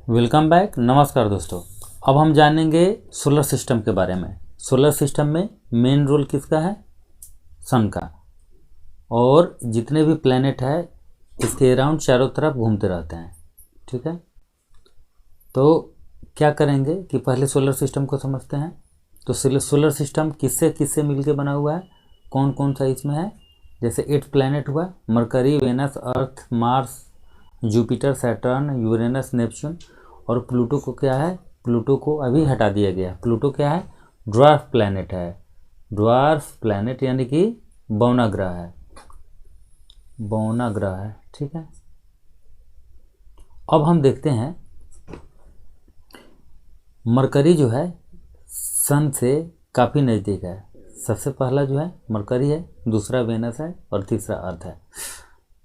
Welcome back. नमस्कार दोस्तों, अब हम जानेंगे सोलर सिस्टम के बारे में। सोलर सिस्टम में मेन रोल किसका है? सन का। और जितने भी प्लैनेट है इसके अराउंड चारों तरफ घूमते रहते हैं। ठीक है, तो क्या करेंगे कि पहले सोलर सिस्टम को समझते हैं। तो सोलर सिस्टम किससे किससे मिलके बना हुआ है, कौन कौन सा इसमें है। जैसे 8 प्लैनेट हुआ, Mercury, Venus, Earth, Mars, Jupiter, Saturn, Uranus, Neptune. और प्लूटो को क्या है? प्लूटो को अभी हटा दिया गया। प्लूटो क्या है? ड्वार्फ प्लैनेट है। ड्वार्फ प्लैनेट यानी कि बौना ग्रह है। बौना ग्रह है। ठीक है, अब हम देखते हैं मरकरी जो है सन से काफ़ी नज़दीक है। सबसे पहला जो है मरकरी है, दूसरा वेनस है और तीसरा अर्थ है।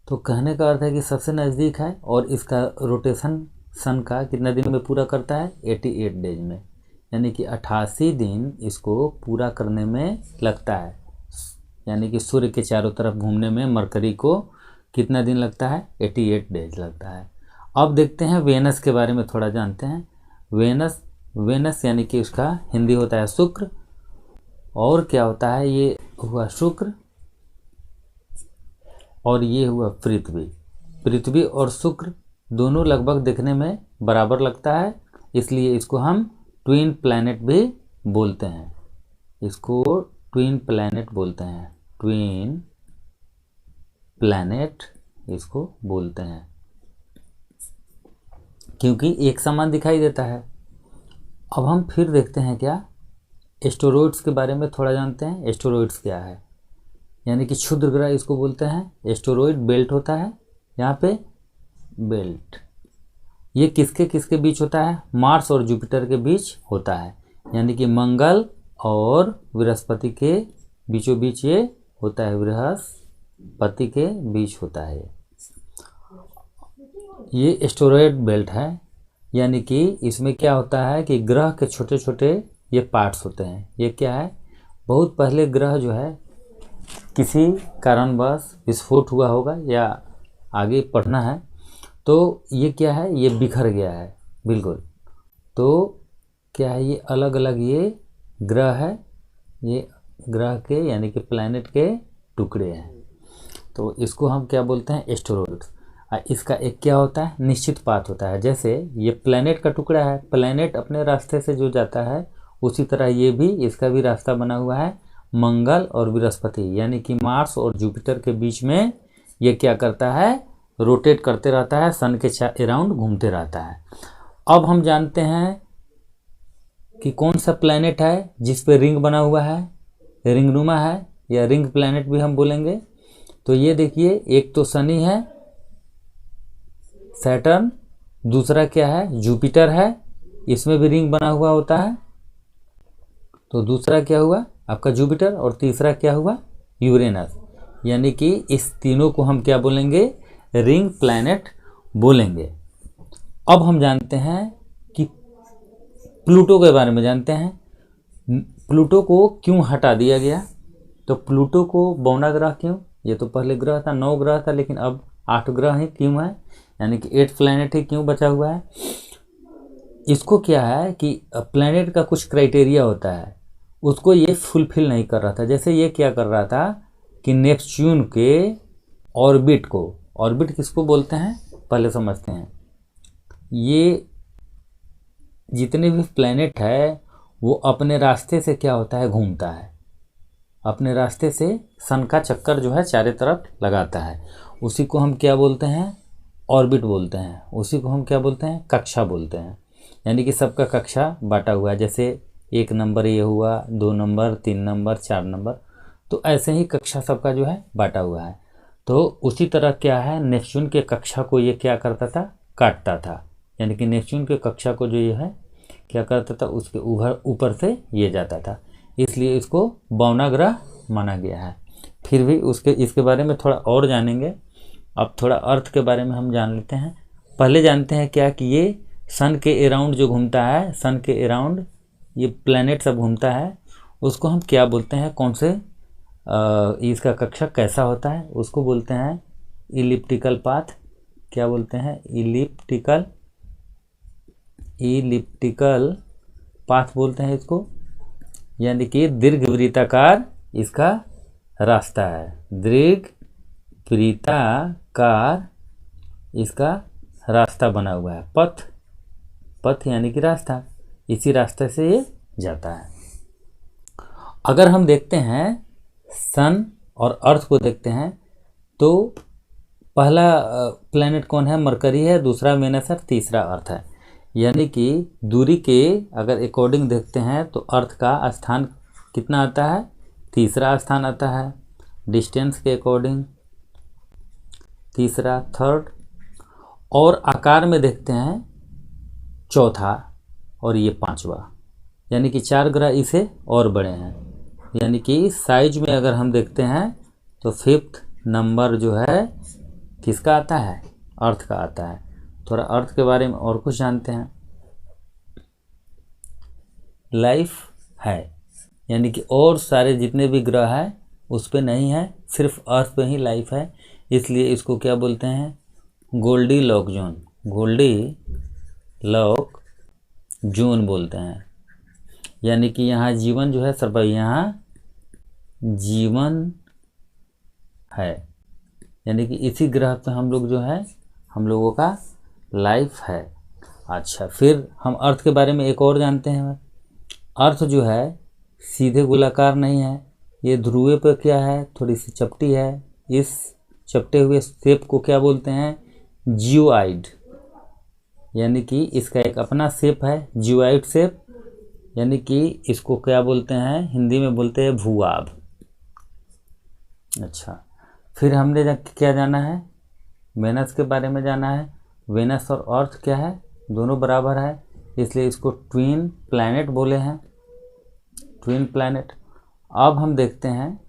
तो कहने का अर्थ है कि सबसे नज़दीक है और इसका रोटेशन सन का कितना दिन में पूरा करता है? 88 डेज में, यानी कि 88 दिन इसको पूरा करने में लगता है। यानी कि सूर्य के चारों तरफ घूमने में मरकरी को कितना दिन लगता है? 88 डेज लगता है। अब देखते हैं वेनस के बारे में थोड़ा जानते हैं। वेनस यानी कि उसका हिंदी होता है शुक्र। और क्या होता है? ये हुआ शुक्र और ये हुआ पृथ्वी। पृथ्वी और शुक्र दोनों लगभग दिखने में बराबर लगता है, इसलिए इसको हम ट्विन प्लैनेट भी बोलते हैं। इसको ट्विन प्लैनेट बोलते हैं। ट्विन प्लैनेट इसको बोलते हैं क्योंकि एक समान दिखाई देता है। अब हम फिर देखते हैं क्या, एस्टेरॉइड्स के बारे में थोड़ा जानते हैं। एस्टेरॉइड्स क्या है? यानी कि क्षुद्र ग्रह इसको बोलते हैं। एस्टेरॉइड बेल्ट होता है, यहाँ पे बेल्ट। ये किसके किसके बीच होता है? मार्स और जुपिटर के बीच होता है, यानी कि मंगल और बृहस्पति के बीचों बीच ये होता है। बृहस्पति के बीच होता है ये एस्टेरॉइड बेल्ट है। यानी कि इसमें क्या होता है कि ग्रह के छोटे छोटे ये पार्ट्स होते हैं। ये क्या है? बहुत पहले ग्रह जो है किसी कारणवश विस्फोट हुआ होगा या आगे पढ़ना है, तो ये क्या है? ये बिखर गया है बिल्कुल। तो क्या है? ये अलग अलग ये ग्रह है। ये ग्रह के यानी कि प्लैनेट के टुकड़े हैं, तो इसको हम क्या बोलते हैं? एस्टेरॉइड्स। इसका एक क्या होता है? निश्चित पाथ होता है। जैसे ये प्लैनेट का टुकड़ा है, प्लैनेट अपने रास्ते से जो जाता है उसी तरह ये भी, इसका भी रास्ता बना हुआ है। मंगल और बृहस्पति यानी कि मार्स और जुपिटर के बीच में ये क्या करता है? रोटेट करते रहता है, सन के अराउंड घूमते रहता है। अब हम जानते हैं कि कौन सा प्लैनेट है जिस पे रिंग बना हुआ है, रिंगनुमा है या रिंग प्लैनेट भी हम बोलेंगे। तो ये देखिए, एक तो शनि है, सैटर्न, दूसरा क्या है? जुपिटर है, इसमें भी रिंग बना हुआ होता है। तो दूसरा क्या हुआ आपका? जुपिटर। और तीसरा क्या हुआ? यूरेनस। यानी कि इस तीनों को हम क्या बोलेंगे? रिंग प्लैनेट बोलेंगे। अब हम जानते हैं कि प्लूटो के बारे में जानते हैं। प्लूटो को क्यों हटा दिया गया? तो प्लूटो को बौना ग्रह क्यों? ये तो पहले ग्रह था, 9 ग्रह था, लेकिन अब 8 ग्रह ही क्यों है? यानी कि 8 प्लैनेट ही क्यों बचा हुआ है? इसको क्या है कि प्लैनेट का कुछ क्राइटेरिया होता है, उसको ये फुलफिल नहीं कर रहा था। जैसे ये क्या कर रहा था कि नेपच्यून के ऑर्बिट को, ऑर्बिट किसको बोलते हैं पहले समझते हैं। ये जितने भी प्लैनेट है वो अपने रास्ते से क्या होता है? घूमता है। अपने रास्ते से सन का चक्कर जो है चारों तरफ लगाता है। उसी को हम क्या बोलते हैं? ऑर्बिट बोलते हैं। उसी को हम क्या बोलते हैं? कक्षा बोलते हैं। यानी कि सबका कक्षा बांटा हुआ है। जैसे 1 नंबर ये हुआ, 2 नंबर, 3 नंबर, 4 नंबर, तो ऐसे ही कक्षा सबका जो है बांटा हुआ है। तो उसी तरह क्या है, नेपच्यून के कक्षा को ये क्या करता था? काटता था। यानी कि नेपच्यून के कक्षा को जो ये है क्या करता था? उसके ऊपर से ये जाता था, इसलिए इसको बौना ग्रह माना गया है। फिर भी इसके बारे में थोड़ा और जानेंगे। अब थोड़ा अर्थ के बारे में हम जान लेते हैं। पहले जानते हैं क्या कि ये सन के अराउंड जो घूमता है, सन के अराउंड ये प्लैनेट सब घूमता है, उसको हम क्या बोलते हैं? कौन से इसका कक्षा कैसा होता है? उसको बोलते हैं इलिप्टिकल पाथ। क्या बोलते हैं? इलिप्टिकल इलिप्टिकल पाथ बोलते हैं इसको, यानी कि दीर्घ वृत्ताकार इसका रास्ता है, दीर्घ वृत्ताकार इसका रास्ता बना हुआ है। पथ, पथ यानी कि रास्ता, इसी रास्ते से ये जाता है। अगर हम देखते हैं सन और अर्थ को देखते हैं तो पहला प्लैनेट कौन है? मरकरी है, दूसरा वेनस है, तीसरा अर्थ है। यानी कि दूरी के अगर अकॉर्डिंग देखते हैं तो अर्थ का स्थान कितना आता है? तीसरा स्थान आता है। डिस्टेंस के अकॉर्डिंग तीसरा, थर्ड। और आकार में देखते हैं चौथा और ये पांचवा, यानी कि 4 ग्रह इसे और बड़े हैं। यानी कि साइज में अगर हम देखते हैं तो 5th नंबर जो है किसका आता है? अर्थ का आता है। थोड़ा अर्थ के बारे में और कुछ जानते हैं। लाइफ है, यानी कि और सारे जितने भी ग्रह हैं उस पे नहीं है, सिर्फ अर्थ पे ही लाइफ है। इसलिए इसको क्या बोलते हैं? Goldilocks zone, Goldilocks zone बोलते हैं। यानी कि यहाँ जीवन जो है सर्व, यहाँ जीवन है, यानी कि इसी ग्रह पे हम लोग जो है हम लोगों का लाइफ है। अच्छा, फिर हम अर्थ के बारे में एक और जानते हैं। अर्थ जो है सीधे गोलाकार नहीं है, ये ध्रुवे पर क्या है? थोड़ी सी चपटी है। इस चपटे हुए शेप को क्या बोलते हैं? जियोइड, यानी कि इसका एक अपना शेप है जियोइड शेप, यानी कि इसको क्या बोलते हैं? हिंदी में बोलते हैं भूआब। अच्छा, फिर हमने क्या जाना है? वेनस के बारे में जाना है। वेनस और अर्थ क्या है? दोनों बराबर है, इसलिए इसको ट्विन प्लैनेट बोले हैं, ट्विन प्लैनेट। अब हम देखते हैं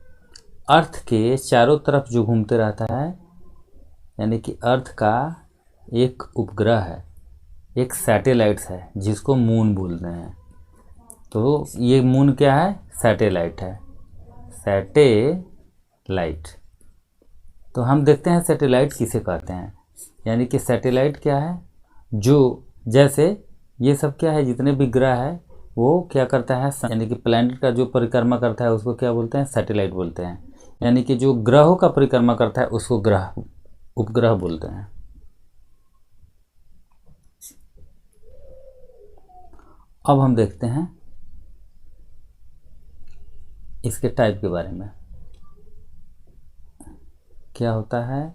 अर्थ के चारों तरफ जो घूमते रहता है, यानी कि अर्थ का एक उपग्रह है, एक सैटेलाइट्स है जिसको मून बोलते हैं। तो ये मून क्या है? सैटेलाइट है, सैटेलाइट। तो हम देखते हैं सैटेलाइट किसे कहते हैं। यानी कि सैटेलाइट क्या है? जो जैसे ये सब क्या है, जितने भी ग्रह है वो क्या करता है, यानी कि प्लैनेट का जो परिक्रमा करता है उसको क्या बोलते हैं? सैटेलाइट बोलते हैं। यानी कि जो ग्रहों का परिक्रमा करता है उसको ग्रह, उपग्रह बोलते हैं। अब हम देखते हैं इसके टाइप के बारे में। क्या होता है?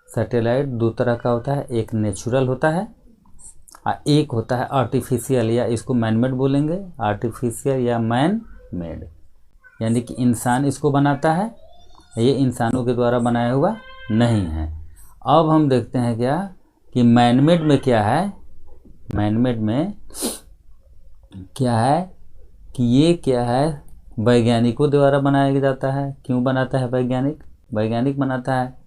सैटेलाइट दो तरह का होता है, एक नेचुरल होता है और एक होता है आर्टिफिशियल, या इसको मैनमेड बोलेंगे, आर्टिफिशियल या मैन मेड। यानी कि इंसान इसको बनाता है, ये इंसानों के द्वारा बनाया हुआ नहीं है। अब हम देखते हैं क्या कि मैनमेड में क्या है? मैनमेड में क्या है कि ये क्या है? वैज्ञानिकों द्वारा बनाया जाता है। क्यों बनाता है वैज्ञानिक? वैज्ञानिक बनाता है।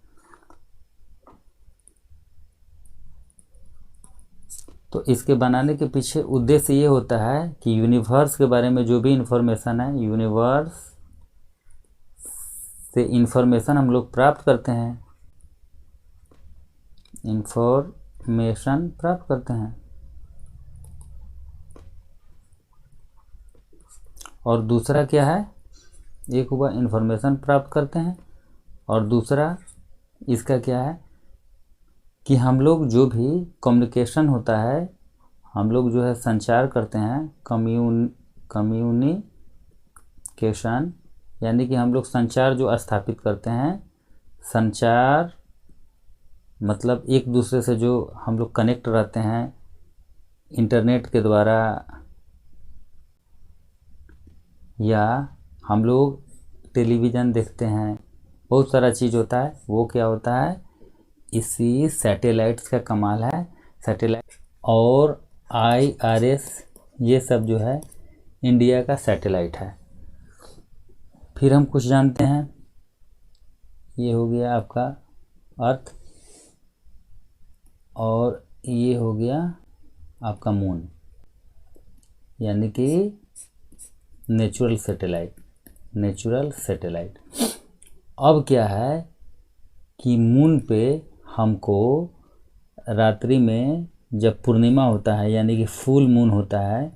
तो इसके बनाने के पीछे उद्देश्य ये होता है कि यूनिवर्स के बारे में जो भी इंफॉर्मेशन है, यूनिवर्स से इंफॉर्मेशन हम लोग प्राप्त करते हैं, इंफॉर्मेशन प्राप्त करते हैं। और दूसरा क्या है? एक हुआ इंफॉर्मेशन प्राप्त करते हैं, और दूसरा इसका क्या है कि हम लोग जो भी कम्युनिकेशन होता है, हम लोग जो है संचार करते हैं, कम्युनिकेशन, यानी कि हम लोग संचार जो स्थापित करते हैं, संचार मतलब एक दूसरे से जो हम लोग कनेक्ट रहते हैं इंटरनेट के द्वारा, या हम लोग टेलीविज़न देखते हैं, बहुत सारा चीज़ होता है, वो क्या होता है? इसी सैटेलाइट्स का कमाल है। सैटेलाइट और IRS ये सब जो है इंडिया का सैटेलाइट है। फिर हम कुछ जानते हैं, ये हो गया आपका अर्थ, और ये हो गया आपका मून, यानी कि नेचुरल सैटेलाइट, नेचुरल सैटेलाइट। अब क्या है कि मून पे हमको रात्रि में जब पूर्णिमा होता है यानी कि फुल मून होता है,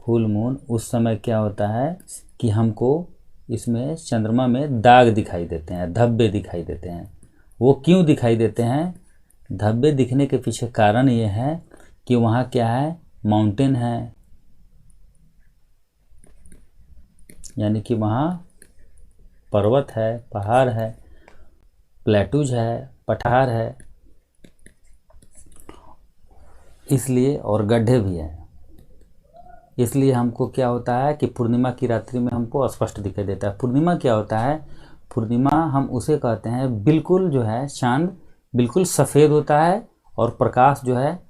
फुल मून, उस समय क्या होता है कि हमको इसमें चंद्रमा में दाग दिखाई देते हैं, धब्बे दिखाई देते हैं। वो क्यों दिखाई देते हैं? धब्बे दिखने के पीछे कारण ये है कि वहाँ क्या है, माउंटेन है, यानी कि वहाँ पर्वत है, पहाड़ है, प्लेटूज है, पठार है, इसलिए, और गड्ढे भी हैं। इसलिए हमको क्या होता है कि पूर्णिमा की रात्रि में हमको स्पष्ट दिखाई देता है। पूर्णिमा क्या होता है? पूर्णिमा हम उसे कहते हैं बिल्कुल जो है चांद बिल्कुल सफ़ेद होता है और प्रकाश जो है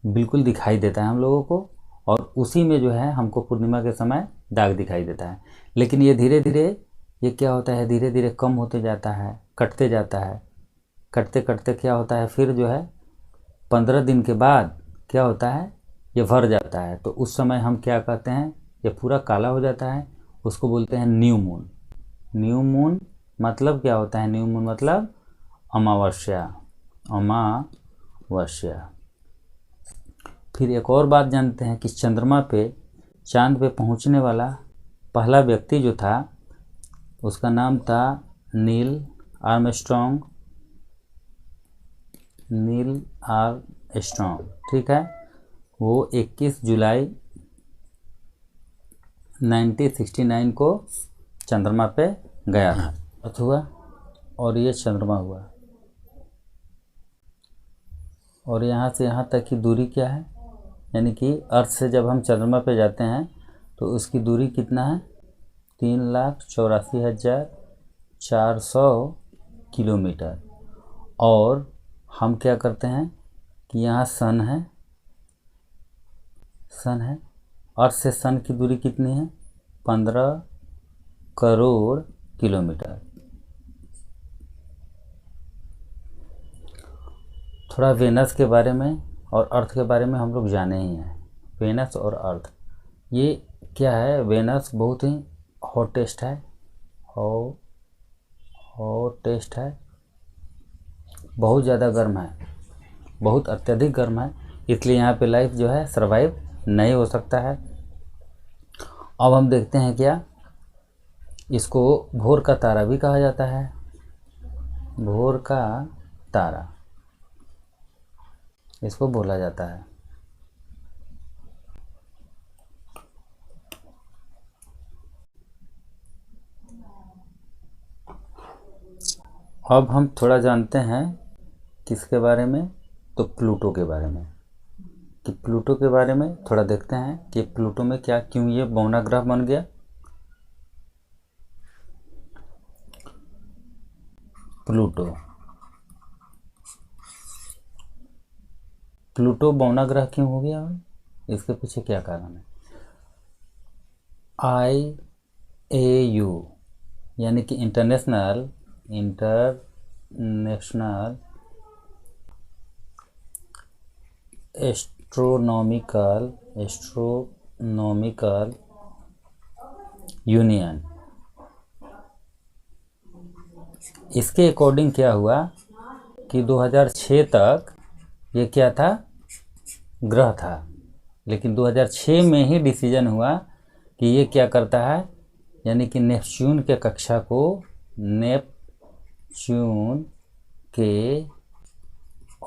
बिल्कुल दिखाई देता है हम लोगों को, और उसी में जो है हमको पूर्णिमा के समय दाग दिखाई देता है। लेकिन ये धीरे धीरे ये क्या होता है, धीरे धीरे कम होते जाता है, कटते जाता है। कटते कटते क्या होता है, फिर जो है 15 दिन के बाद क्या होता है, ये भर जाता है। तो उस समय हम क्या कहते हैं, ये पूरा काला हो जाता है, उसको बोलते हैं न्यू मून। न्यू मून मतलब क्या होता है? न्यू मून मतलब अमावस्या, अमावस्या। फिर एक और बात जानते हैं कि चंद्रमा पे, चांद पे पहुंचने वाला पहला व्यक्ति जो था उसका नाम था नील आर्मस्ट्रॉन्ग, नील आर्मस्ट्रॉन्ग, ठीक है। वो 21 जुलाई 1969 को चंद्रमा पे गया था, हुआ, और ये चंद्रमा हुआ। और यहाँ से यहाँ तक की दूरी क्या है, यानी कि अर्थ से जब हम चंद्रमा पे जाते हैं तो उसकी दूरी कितना है? 3,84,400 किलोमीटर। और हम क्या करते हैं कि यहाँ सन है, सन है, अर्थ से सन की दूरी कितनी है? 15 करोड़ किलोमीटर। थोड़ा वेनस के बारे में और अर्थ के बारे में हम लोग जाने ही हैं। वेनस और अर्थ, ये क्या है? वेनस बहुत ही हॉटेस्ट है, हॉटेस्ट है, बहुत ज़्यादा गर्म है, बहुत अत्यधिक गर्म है, इसलिए यहाँ पे लाइफ जो है सर्वाइव नहीं हो सकता है। अब हम देखते हैं क्या, इसको भोर का तारा भी कहा जाता है, भोर का तारा इसको बोला जाता है। अब हम थोड़ा जानते हैं किसके बारे में, तो प्लूटो के बारे में, कि प्लूटो के बारे में थोड़ा देखते हैं कि प्लूटो में क्या, क्यों ये बौना ग्रह बन गया। प्लूटो, प्लूटो बौना ग्रह क्यों हो गया? इसके पीछे क्या कारण है? IAU यानी कि इंटरनेशनल एस्ट्रोनॉमिकल यूनियन, इसके अकॉर्डिंग क्या हुआ कि 2006 तक ये क्या था, ग्रह था, लेकिन 2006 में ही डिसीजन हुआ कि ये क्या करता है, यानी कि नेपच्यून के कक्षा को, नेपच्यून के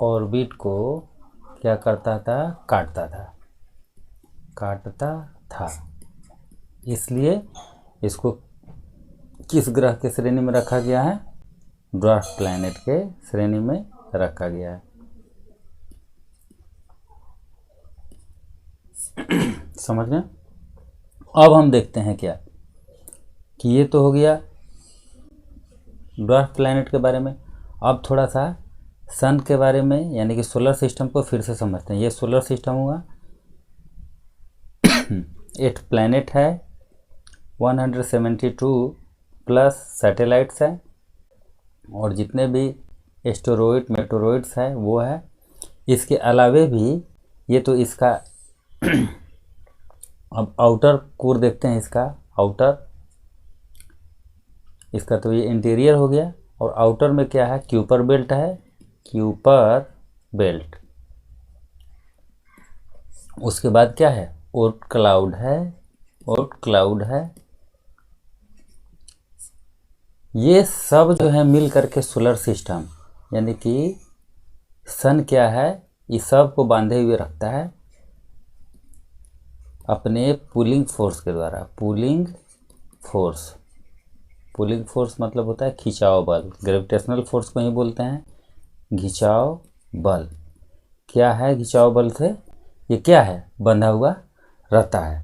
ऑर्बिट को क्या करता था, काटता था। इसलिए इसको किस ग्रह के श्रेणी में रखा गया है? ड्वार्फ प्लैनेट के श्रेणी में रखा गया है। समझ गए? अब हम देखते हैं क्या, कि ये तो हो गया ड्वार्फ प्लैनेट के बारे में। अब थोड़ा सा सन के बारे में, यानी कि सोलर सिस्टम को फिर से समझते हैं। ये सोलर सिस्टम हुआ, 8 प्लैनेट है, 172 प्लस सैटेलाइट्स है, और जितने भी एस्टेरॉइड मेटेरॉइड्स है वो है। इसके अलावे भी ये तो इसका अब आउटर कोर देखते हैं, इसका आउटर, इसका तो ये इंटीरियर हो गया, और आउटर में क्या है, क्यूपर बेल्ट है, क्यूपर बेल्ट। उसके बाद क्या है, ओर्ट क्लाउड है, ओर्ट क्लाउड है। ये सब जो है मिल करके सोलर सिस्टम, यानी कि सन क्या है, इस सब को बांधे हुए रखता है अपने पुलिंग फोर्स के द्वारा। पुलिंग फोर्स, पुलिंग फोर्स मतलब होता है खिंचाव बल, ग्रेविटेशनल फोर्स को ही बोलते हैं खिंचाव बल। क्या है खिंचाव बल से, ये क्या है, बंधा हुआ रहता है।